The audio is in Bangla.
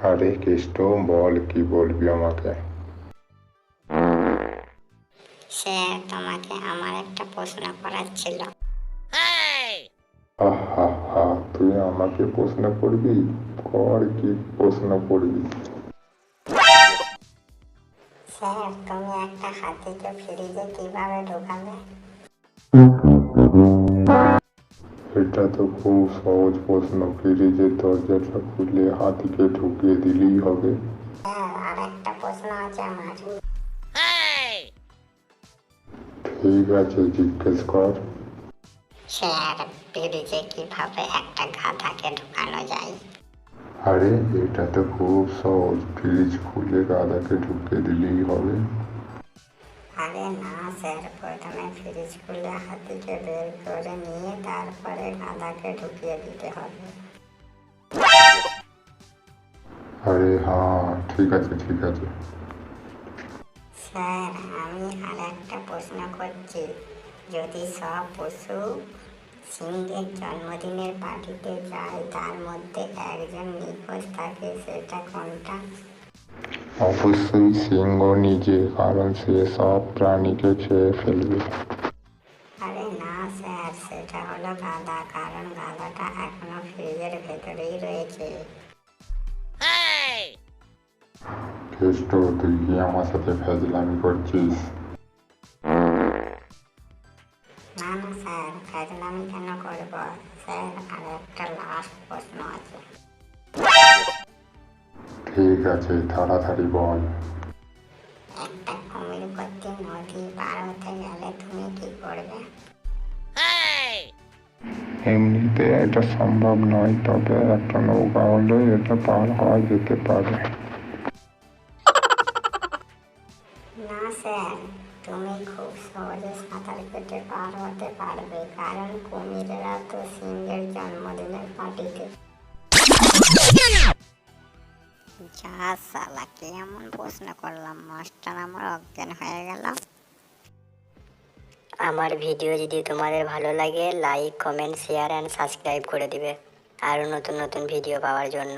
আরে কেষ্ট, বল কি বলবি আমাকে? স্যার, তোমাকে আমার একটা প্রশ্ন করার ছিল। আহা হা, তুই আমাকে প্রশ্ন করবি? কর, কি প্রশ্ন করবি? স্যার, তুমি একটা হাতিকে ফ্রিজে কিভাবে ঢুকাবে? এটা তো খুব সহজ প্রশ্ন। ফ্রিজের দরজাটা খুলে হাতিকে ঢুকিয়ে দিলেই হবে। স্যার, আর একটা প্রশ্ন আছে আমার। ঠিক আছে, জিজ্ঞেস কর। স্যার, ফ্রিজে কিভাবে একটা গাধাকে ঢুকানো যায়? আরে এটা তো খুব সহজ। ফ্রিজ খুলে গাধাকে ঢুকিয়ে দিলেই হবে। আরে না স্যার, প্রথমে ফ্রিজ খুলে হাতিকে বের করে নিয়ে তারপরে গাধাকে ঢুকিয়ে দিতে হবে। আরে হ্যাঁ, ঠিক আছে ঠিক আছে। স্যার, আমি আর একটা প্রশ্ন করছি। যদি সব পশু সিংহের জন্মদিনের পার্টিতে যায়, তার মধ্যে একজন নিখোঁজ থাকে, সেটা কোনটা? অবশ্যই সিংহ নিজে, কারণ সে সব প্রাণীকে খেয়ে ফেলবে। আরে না স্যার, সেটা হলো গাধা, কারণ গাধাটা এখনো ফ্রিজের ভেতরেই রয়েছে। কেষ্ট, তুই কি আমার সাথে ফাজলামি করছিস? না না স্যার, ফাজলামি কেন করবো? স্যার, আর একটা লাস্ট প্রশ্ন আছে। ঠিক আছে, তাড়াতাড়ি বল। একটা কুমির ভর্তি নদী পার হতে গেলে তুমি কি করবে? এমনিতে এটা সম্ভব নয়, তবে একটা নৌকা হলে এটা পার হওয়া যেতে পারে। না স্যার, তুমি খুব সহজে সাঁতার কেটে পার হতে পারবে, কারণ কুমিরেরা তো সিংহের জন্মদিনের পার্টিতে। যা সালা, কি এমন প্রশ্ন করলাম, মাস্টার আমার অজ্ঞান হয়ে গেল। আমার ভিডিও যদি তোমাদের ভালো লাগে, like comment share and subscribe করে দিবে আরও নতুন নতুন ভিডিও পাওয়ার জন্য।